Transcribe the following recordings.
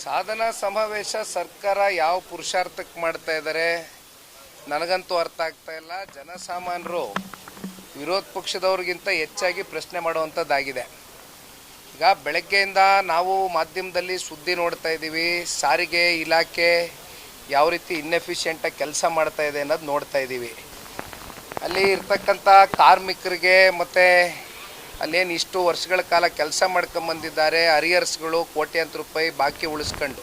ಸಾಧನಾ ಸಮಾವೇಶ ಸರ್ಕಾರ ಯಾವ ಪುರುಷಾರ್ಥಕ್ಕೆ ಮಾಡ್ತಾ ಇದ್ದಾರೆ ನನಗಂತೂ ಅರ್ಥ ಆಗ್ತಾ ಇಲ್ಲ. ಜನಸಾಮಾನ್ಯರು ವಿರೋಧ ಪಕ್ಷದವ್ರಿಗಿಂತ ಹೆಚ್ಚಾಗಿ ಪ್ರಶ್ನೆ ಮಾಡುವಂಥದ್ದಾಗಿದೆ. ಈಗ ಬೆಳಗ್ಗೆಯಿಂದ ನಾವು ಮಾಧ್ಯಮದಲ್ಲಿ ಸುದ್ದಿ ನೋಡ್ತಾ ಇದ್ದೀವಿ, ಸಾರಿಗೆ ಇಲಾಖೆ ಯಾವ ರೀತಿ ಇನ್ಎಫಿಷಿಯೆಂಟಾಗಿ ಕೆಲಸ ಮಾಡ್ತಾ ಇದೆ ಅನ್ನೋದು ನೋಡ್ತಾ ಇದ್ದೀವಿ. ಅಲ್ಲಿ ಇರ್ತಕ್ಕಂಥ ಕಾರ್ಮಿಕರಿಗೆ ಮತ್ತು ಅಲ್ಲೇನು ಇಷ್ಟು ವರ್ಷಗಳ ಕಾಲ ಕೆಲಸ ಮಾಡ್ಕೊಂಬಂದಿದ್ದಾರೆ, ಅರಿಯರ್ಸ್ಗಳು ಕೋಟ್ಯಾಂತರ ರೂಪಾಯಿ ಬಾಕಿ ಉಳಿಸ್ಕೊಂಡು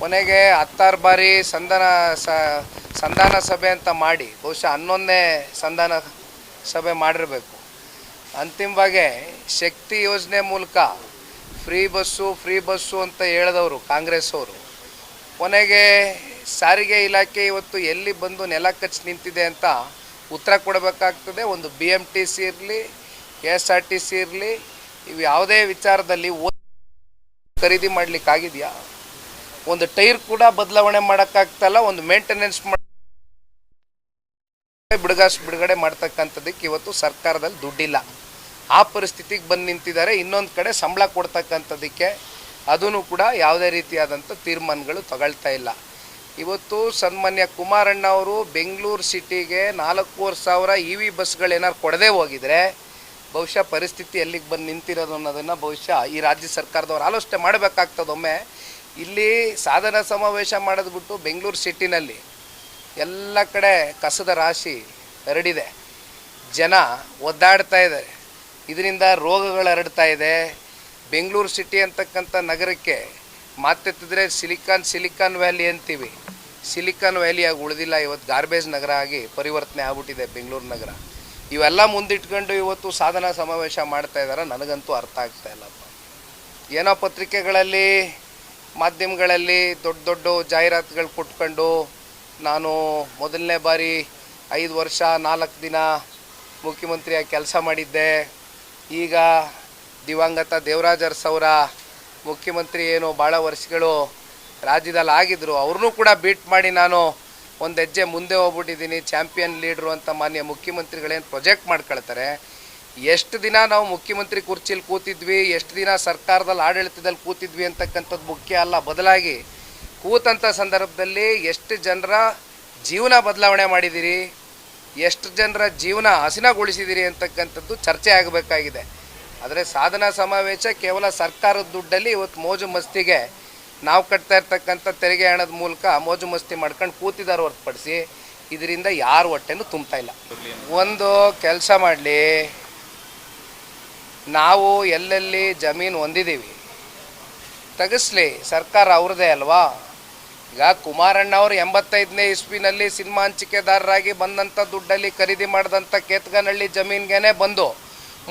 ಕೊನೆಗೆ 16 ಬಾರಿ ಸಂಧಾನ ಸಭೆ ಅಂತ ಮಾಡಿ ಬಹುಶಃ 11ನೇ ಸಂಧಾನ ಸಭೆ ಮಾಡಿರಬೇಕು. ಅಂತಿಮವಾಗಿ ಶಕ್ತಿ ಯೋಜನೆ ಮೂಲಕ ಫ್ರೀ ಬಸ್ಸು ಅಂತ ಹೇಳಿದವರು ಕಾಂಗ್ರೆಸ್ ಅವರು ಕೊನೆಗೆ ಸಾರಿಗೆ ಇಲಾಖೆ ಇವತ್ತು ಎಲ್ಲಿ ಬಂದು ನೆಲ ಕಚ್ಚಿ ನಿಂತಿದೆ ಅಂತ ಉತ್ತರ ಕೊಡಬೇಕಾಗ್ತದೆ. ಒಂದು BMTC ಇರಲಿ, KSRTC ಇರಲಿ, ಇವು ಯಾವುದೇ ವಿಚಾರದಲ್ಲಿ ಖರೀದಿ ಮಾಡಲಿಕ್ಕಾಗಿದೆಯಾ? ಒಂದು ಟೈರ್ ಕೂಡ ಬದಲಾವಣೆ ಮಾಡೋಕ್ಕಾಗ್ತಲ್ಲ. ಒಂದು ಮೇಂಟೆನೆನ್ಸ್ ಬಿಡುಗಡೆ ಮಾಡ್ತಕ್ಕಂಥದ್ದಕ್ಕೆ ಇವತ್ತು ಸರ್ಕಾರದಲ್ಲಿ ದುಡ್ಡಿಲ್ಲ. ಆ ಪರಿಸ್ಥಿತಿಗೆ ಬಂದು ನಿಂತಿದ್ದಾರೆ. ಇನ್ನೊಂದು ಕಡೆ ಸಂಬಳ ಕೊಡ್ತಕ್ಕಂಥದ್ದಕ್ಕೆ ಅದೂ ಕೂಡ ಯಾವುದೇ ರೀತಿಯಾದಂಥ ತೀರ್ಮಾನಗಳು ತಗೊಳ್ತಾ ಇಲ್ಲ. ಇವತ್ತು ಸನ್ಮಾನ್ಯ ಕುಮಾರಣ್ಣ ಅವರು ಬೆಂಗಳೂರು ಸಿಟಿಗೆ 4,500 EV ಬಸ್ಗಳೇನಾದ್ರು ಕೊಡದೇ ಹೋಗಿದ್ರೆ ಬಹುಶಃ ಪರಿಸ್ಥಿತಿ ಎಲ್ಲಿಗೆ ಬಂದು ನಿಂತಿರೋದು ಅನ್ನೋದನ್ನು ಬಹುಶಃ ಈ ರಾಜ್ಯ ಸರ್ಕಾರದವ್ರು ಆಲೋಚನೆ ಮಾಡಬೇಕಾಗ್ತದೊಮ್ಮೆ. ಇಲ್ಲಿ ಸಾಧನಾ ಸಮಾವೇಶ ಮಾಡೋದ್ಬಿಟ್ಟು ಬೆಂಗಳೂರು ಸಿಟಿನಲ್ಲಿ ಎಲ್ಲ ಕಡೆ ಕಸದ ರಾಶಿ ಹರಡಿದೆ, ಜನ ಒದ್ದಾಡ್ತಾ ಇದ್ದಾರೆ, ಇದರಿಂದ ರೋಗಗಳು ಹರಡ್ತಾ ಇದೆ. ಬೆಂಗಳೂರು ಸಿಟಿ ಅಂತಕ್ಕಂಥ ನಗರಕ್ಕೆ ಮಾತೆತ್ತಿದ್ರೆ ಸಿಲಿಕಾನ್ ವ್ಯಾಲಿ ಅಂತೀವಿ, ಸಿಲಿಕಾನ್ ವ್ಯಾಲಿಯಾಗಿ ಉಳಿದಿಲ್ಲ. ಇವತ್ತು ಗಾರ್ಬೇಜ್ ನಗರ ಆಗಿ ಪರಿವರ್ತನೆ ಆಗ್ಬಿಟ್ಟಿದೆ ಬೆಂಗಳೂರು ನಗರ. ಇವೆಲ್ಲ ಮುಂದಿಟ್ಕೊಂಡು ಇವತ್ತು ಸಾಧನಾ ಸಮಾವೇಶ ಮಾಡ್ತಾ ಇದ್ದಾರೆ. ನನಗಂತೂ ಅರ್ಥ ಆಗ್ತಾ ಇಲ್ಲಪ್ಪ. ಏನೋ ಪತ್ರಿಕೆಗಳಲ್ಲಿ ಮಾಧ್ಯಮಗಳಲ್ಲಿ ದೊಡ್ಡ ಜಾಹೀರಾತುಗಳು ಕೊಟ್ಕೊಂಡು ನಾನು ಮೊದಲನೇ ಬಾರಿ 5 ವರ್ಷ 4 ದಿನ ಮುಖ್ಯಮಂತ್ರಿಯಾಗಿ ಕೆಲಸ ಮಾಡಿದ್ದೆ, ಈಗ ದಿವಂಗತ ದೇವರಾಜ ಅರಸು ಅವರ ಮುಖ್ಯಮಂತ್ರಿ ಏನು ಭಾಳ ವರ್ಷಗಳು ರಾಜ್ಯದಲ್ಲಿ ಆಗಿದ್ದರು, ಅವ್ರನ್ನೂ ಕೂಡ ಬೀಟ್ ಮಾಡಿ ನಾನು ಒಂದು ಹೆಜ್ಜೆ ಮುಂದೆ ಹೋಗ್ಬಿಟ್ಟಿದ್ದೀನಿ, ಚಾಂಪಿಯನ್ ಲೀಡ್ರು ಅಂತ ಮಾನ್ಯ ಮುಖ್ಯಮಂತ್ರಿಗಳೇನು ಪ್ರೊಜೆಕ್ಟ್ ಮಾಡ್ಕೊಳ್ತಾರೆ. ಎಷ್ಟು ದಿನ ನಾವು ಮುಖ್ಯಮಂತ್ರಿ ಕುರ್ಚಿಲಿ ಕೂತಿದ್ವಿ, ಎಷ್ಟು ದಿನ ಸರ್ಕಾರದಲ್ಲಿ ಆಡಳಿತದಲ್ಲಿ ಕೂತಿದ್ವಿ ಅಂತಕ್ಕಂಥದ್ದು ಮುಖ್ಯ ಅಲ್ಲ. ಬದಲಾಗಿ ಕೂತಂಥ ಸಂದರ್ಭದಲ್ಲಿ ಎಷ್ಟು ಜನರ ಜೀವನ ಬದಲಾವಣೆ ಮಾಡಿದ್ದೀರಿ, ಎಷ್ಟು ಜನರ ಜೀವನ ಹಸಿನಗೊಳಿಸಿದ್ದೀರಿ ಅಂತಕ್ಕಂಥದ್ದು ಚರ್ಚೆ ಆಗಬೇಕಾಗಿದೆ. ಆದರೆ ಸಾಧನಾ ಸಮಾವೇಶ ಕೇವಲ ಸರ್ಕಾರದ ದುಡ್ಡಲ್ಲಿ ಇವತ್ತು ಮೋಜು ಮಸ್ತಿಗೆ ನಾವು ಕಟ್ತಾ ಇರ್ತಕ್ಕಂಥ ತೆರಿಗೆ ಹಣದ ಮೂಲಕ ಮೋಜು ಮಸ್ತಿ ಮಾಡ್ಕೊಂಡು ಕೂತಿದ್ದಾರೆ ಹೊರತುಪಡಿಸಿ ಇದರಿಂದ ಯಾರು ಹೊಟ್ಟೆನೂ ತುಂಬ್ತಾ ಇಲ್ಲ. ಒಂದು ಕೆಲಸ ಮಾಡಲಿ, ನಾವು ಎಲ್ಲೆಲ್ಲಿ ಜಮೀನು ಹೊಂದಿದ್ದೀವಿ ತೆಗೆಸ್ಲಿ, ಸರ್ಕಾರ ಅವ್ರದ್ದೇ ಅಲ್ವಾ. ಈಗ ಕುಮಾರಣ್ಣ ಅವರು 85ನೇ ಇಸ್ವಿನಲ್ಲಿ ಸಿನಿಮಾ ಹಂಚಿಕೆದಾರರಾಗಿ ಬಂದಂಥ ದುಡ್ಡಲ್ಲಿ ಖರೀದಿ ಮಾಡಿದಂಥ ಕೇತಗನಹಳ್ಳಿ ಜಮೀನಿಗೆ ಬಂದು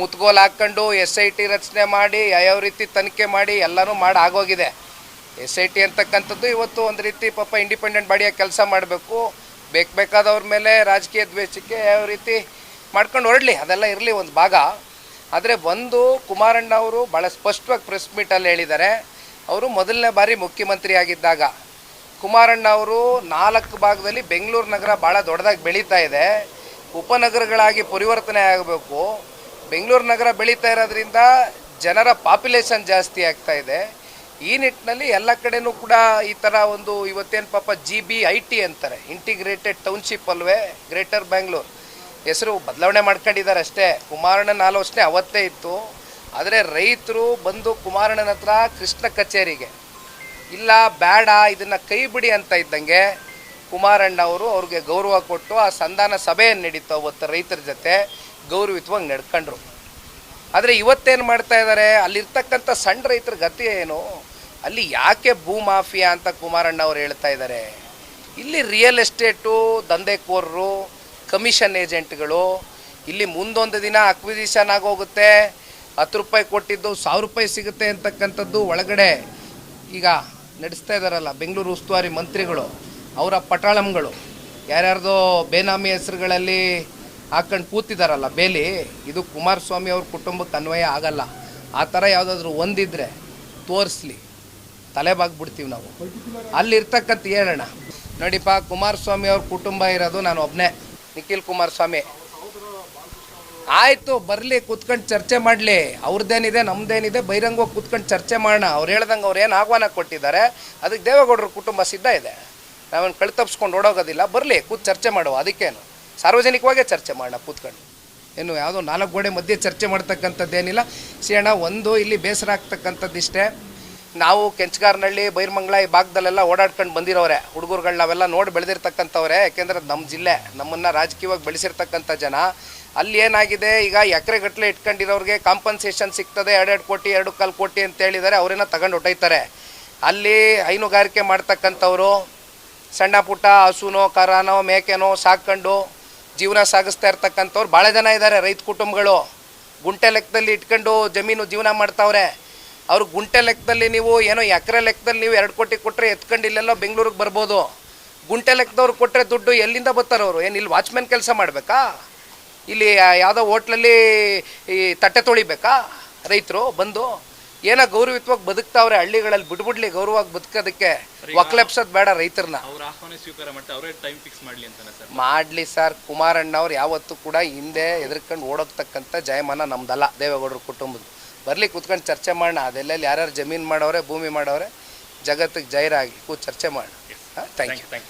ಮುತ್ಗೋಲು ಹಾಕ್ಕೊಂಡು SIT ರಚನೆ ಮಾಡಿ ಯಾವ ರೀತಿ ತನಿಖೆ ಮಾಡಿ ಎಲ್ಲನೂ ಮಾಡಿ ಆಗೋಗಿದೆ. SIT ಅಂತಕ್ಕಂಥದ್ದು ಇವತ್ತು ಒಂದು ರೀತಿ ಪಾಪ ಇಂಡಿಪೆಂಡೆಂಟ್ ಬಾಡಿಯಾಗಿ ಕೆಲಸ ಮಾಡಬೇಕು, ಬೇಕಾದವ್ರ ಮೇಲೆ ರಾಜಕೀಯ ದ್ವೇಷಕ್ಕೆ ಯಾವ ರೀತಿ ಮಾಡ್ಕೊಂಡು ಹೊರಡಲಿ, ಅದೆಲ್ಲ ಇರಲಿ ಒಂದು ಭಾಗ. ಆದರೆ ಒಂದು ಕುಮಾರಣ್ಣ ಅವರು ಭಾಳ ಸ್ಪಷ್ಟವಾಗಿ ಪ್ರೆಸ್ ಮೀಟಲ್ಲಿ ಹೇಳಿದ್ದಾರೆ, ಅವರು ಮೊದಲನೇ ಬಾರಿ ಮುಖ್ಯಮಂತ್ರಿ ಆಗಿದ್ದಾಗ ಕುಮಾರಣ್ಣ ಅವರು 4 ಭಾಗದಲ್ಲಿ ಬೆಂಗಳೂರು ನಗರ ಭಾಳ ದೊಡ್ಡದಾಗಿ ಬೆಳೀತಾ ಇದೆ, ಉಪನಗರಗಳಾಗಿ ಪರಿವರ್ತನೆ ಆಗಬೇಕು. ಬೆಂಗಳೂರು ನಗರ ಬೆಳೀತಾ ಇರೋದ್ರಿಂದ ಜನರ ಪಾಪ್ಯುಲೇಷನ್ ಜಾಸ್ತಿ ಆಗ್ತಾ ಇದೆ. ಈ ನಿಟ್ಟಿನಲ್ಲಿ ಎಲ್ಲ ಕಡೆನೂ ಕೂಡ ಈ ಥರ ಒಂದು ಇವತ್ತೇನು ಪಾಪ GBIT ಅಂತಾರೆ, ಇಂಟಿಗ್ರೇಟೆಡ್ ಟೌನ್ಶಿಪ್ ಅಲ್ವೇ, ಗ್ರೇಟರ್ ಬ್ಯಾಂಗ್ಳೂರ್ ಹೆಸರು ಬದಲಾವಣೆ ಮಾಡ್ಕೊಂಡಿದ್ದಾರೆ ಅಷ್ಟೇ. ಕುಮಾರಣ್ಣನ ಆಲೋಚನೆ ಅವತ್ತೇ ಇತ್ತು. ಆದರೆ ರೈತರು ಬಂದು ಕುಮಾರಣ್ಣನ ಹತ್ರ ಕೃಷ್ಣ ಕಚೇರಿಗೆ ಇಲ್ಲ ಬೇಡ ಇದನ್ನು ಕೈ ಬಿಡಿ ಅಂತ ಇದ್ದಂಗೆ ಕುಮಾರಣ್ಣ ಅವರು ಅವ್ರಿಗೆ ಗೌರವ ಕೊಟ್ಟು ಆ ಸಂಧಾನ ಸಭೆಯನ್ನು ನಡೀತು. ಅವತ್ತು ರೈತರ ಜೊತೆ ಗೌರವಿತವಾಗಿ ನಡ್ಕೊಂಡ್ರು. ಆದರೆ ಇವತ್ತೇನು ಮಾಡ್ತಾ ಇದ್ದಾರೆ, ಅಲ್ಲಿರ್ತಕ್ಕಂಥ ಸಣ್ಣ ರೈತರ ಗತಿ ಏನು, ಅಲ್ಲಿ ಯಾಕೆ ಭೂ ಮಾಫಿಯಾ ಅಂತ ಕುಮಾರಣ್ಣ ಅವರು ಹೇಳ್ತಾ ಇದ್ದಾರೆ. ಇಲ್ಲಿ ರಿಯಲ್ ಎಸ್ಟೇಟು ದಂಧೆಕೋರರು, ಕಮಿಷನ್ ಏಜೆಂಟ್ಗಳು, ಇಲ್ಲಿ ಮುಂದೊಂದು ದಿನ ಅಕ್ವಿಸಿಷನ್ ಆಗೋಗುತ್ತೆ, 10 ರೂಪಾಯಿ ಕೊಟ್ಟಿದ್ದು 1000 ರೂಪಾಯಿ ಸಿಗುತ್ತೆ ಅಂತಕ್ಕಂಥದ್ದು ಒಳಗಡೆ ಈಗ ನಡೆಸ್ತಾ ಇದ್ದಾರಲ್ಲ ಬೆಂಗಳೂರು ಉಸ್ತುವಾರಿ ಮಂತ್ರಿಗಳು, ಅವರ ಪಟಾಳಂಗಳು ಯಾರ್ಯಾರ್ದೋ ಬೇನಾಮಿ ಹೆಸರುಗಳಲ್ಲಿ ಹಾಕೊಂಡು ಕೂತಿದ್ದಾರಲ್ಲ ಬೇಲಿ, ಇದು ಕುಮಾರಸ್ವಾಮಿ ಅವ್ರ ಕುಟುಂಬಕ್ಕೆ ಅನ್ವಯ ಆಗಲ್ಲ. ಆ ಥರ ಯಾವುದಾದ್ರೂ ಒಂದಿದ್ರೆ ತೋರಿಸ್ಲಿ, ತಲೆಬಾಗ್ಬಿಡ್ತೀವಿ ನಾವು. ಅಲ್ಲಿರ್ತಕ್ಕಂಥ ಹೇಳೋಣ ನೋಡಿಪ್ಪ, ಕುಮಾರಸ್ವಾಮಿ ಅವ್ರ ಕುಟುಂಬ ಇರೋದು ನಾನು ಒಬ್ಬನೇ, ನಿಖಿಲ್ ಕುಮಾರಸ್ವಾಮಿ. ಆಯಿತು, ಬರಲಿ, ಕೂತ್ಕೊಂಡು ಚರ್ಚೆ ಮಾಡಲಿ. ಅವ್ರದ್ದೇನಿದೆ ನಮ್ದೇನಿದೆ ಬಹಿರಂಗವಾಗಿ ಕೂತ್ಕೊಂಡು ಚರ್ಚೆ ಮಾಡೋಣ. ಅವ್ರು ಹೇಳ್ದಂಗೆ ಅವ್ರು ಏನು ಆಹ್ವಾನ ಕೊಟ್ಟಿದ್ದಾರೆ ಅದಕ್ಕೆ ದೇವೇಗೌಡರ ಕುಟುಂಬ ಸಿದ್ಧ ಇದೆ. ನಾವೇನು ಕಳ್ತಪ್ಸ್ಕೊಂಡು ಓಡೋಗೋದಿಲ್ಲ. ಬರಲಿ, ಕೂತು ಚರ್ಚೆ ಮಾಡುವ. ಅದಕ್ಕೇನು ಸಾರ್ವಜನಿಕವಾಗೇ ಚರ್ಚೆ ಮಾಡೋಣ ಕೂತ್ಕೊಂಡು. ಏನು ಯಾವುದೋ 4 ಗೋಡೆ ಮಧ್ಯೆ ಚರ್ಚೆ ಮಾಡ್ತಕ್ಕಂಥದ್ದೇನಿಲ್ಲ. ಸಿಯಣ್ಣ, ಒಂದು ಇಲ್ಲಿ ಬೇಸರ ಆಗ್ತಕ್ಕಂಥದ್ದಿಷ್ಟೇ, ನಾವು ಕೆಂಚಗಾರನಹಳ್ಳಿ, ಬೈರಮಂಗಲ ಈ ಭಾಗದಲ್ಲೆಲ್ಲ ಓಡಾಡ್ಕೊಂಡು ಬಂದಿರೋರೆ ಹುಡುಗರುಗಳು, ನಾವೆಲ್ಲ ನೋಡಿ ಬೆಳೆದಿರ್ತಕ್ಕಂಥವ್ರೆ. ಯಾಕೆಂದರೆ ನಮ್ಮ ಜಿಲ್ಲೆ, ನಮ್ಮನ್ನು ರಾಜಕೀಯವಾಗಿ ಬೆಳೆಸಿರ್ತಕ್ಕಂಥ ಜನ. ಅಲ್ಲಿ ಏನಾಗಿದೆ, ಈಗ ಎಕರೆಗಟ್ಟಲೆ ಇಟ್ಕೊಂಡಿರೋರಿಗೆ ಕಾಂಪನ್ಸೇಷನ್ ಸಿಗ್ತದೆ, 2 ಕೋಟಿ 2.25 ಕೋಟಿ ಅಂತ ಹೇಳಿದ್ದಾರೆ. ಅವರೇನೋ ತಗೊಂಡು ಹೊಟ್ಟೈತಾರೆ. ಅಲ್ಲಿ ಹೈನುಗಾರಿಕೆ ಮಾಡ್ತಕ್ಕಂಥವ್ರು ಸಣ್ಣ ಪುಟ್ಟ ಹಸುನೋ ಕರಾನೋ ಮೇಕೆನೋ ಸಾಕೊಂಡು ಜೀವನ ಸಾಗಿಸ್ತಾ ಇರ್ತಕ್ಕಂಥವ್ರು ಭಾಳ ಜನ ಇದ್ದಾರೆ. ರೈತ ಕುಟುಂಬಗಳು ಗುಂಟೆ ಲೆಕ್ಕದಲ್ಲಿ ಇಟ್ಕೊಂಡು ಜಮೀನು ಜೀವನ ಮಾಡ್ತಾವ್ರೆ. ಅವ್ರು ಗುಂಟೆ ಲೆಕ್ಕದಲ್ಲಿ ನೀವು ಏನೋ ಎಕರೆ ಲೆಕ್ಕದಲ್ಲಿ ನೀವು 2 ಕೋಟಿ ಕೊಟ್ಟರೆ ಎತ್ಕೊಂಡು ಇಲ್ಲೆಲ್ಲೋ ಬೆಂಗಳೂರಿಗೆ ಬರ್ಬೋದು. ಗುಂಟೆ ಲೆಕ್ಕದವ್ರು ಕೊಟ್ಟರೆ ದುಡ್ಡು ಎಲ್ಲಿಂದ ಬರ್ತಾರೆ ಅವರು? ಏನು ಇಲ್ಲಿ ವಾಚ್ಮೆನ್ ಕೆಲಸ ಮಾಡಬೇಕಾ? ಇಲ್ಲಿ ಯಾವುದೋ ಹೋಟ್ಲಲ್ಲಿ ಈ ತಟ್ಟೆ ತೊಳಿಬೇಕಾ ರೈತರು ಬಂದು? ಏನೋ ಗೌರವಯುತವಾಗಿ ಬದುಕ್ತಾವ್ರೆ ಹಳ್ಳಿಗಳಲ್ಲಿ. ಬಿಡ್ಬಿಡ್ಲಿ ಗೌರವವಾಗಿ ಬದುಕೋದಕ್ಕೆ. ಒಕ್ಲೆಪ್ಸೋದು ಬೇಡ ರೈತರನ್ನ. ಮಾಡಲಿ ಸರ್. ಕುಮಾರಣ್ಣವ್ರು ಯಾವತ್ತೂ ಕೂಡ ಹಿಂದೆ ಎದುರ್ಕೊಂಡು ಓಡೋಗ್ತಕ್ಕಂಥ ಜಯಮಾನ ನಮ್ದಲ್ಲ, ದೇವೇಗೌಡರ ಕುಟುಂಬದ. ಬರಲಿ, ಕೂತ್ಕೊಂಡು ಚರ್ಚೆ ಮಾಡೋಣ. ಅದೆಲ್ಲೆಲ್ಲಿ ಯಾರ್ಯಾರು ಜಮೀನು ಮಾಡವ್ರೆ, ಭೂಮಿ ಮಾಡವ್ರೆ, ಜಗತ್ತಿಗೆ ಜೈರಾಗಿ ಕೂತು ಚರ್ಚೆ ಮಾಡೋಣ. Thank you.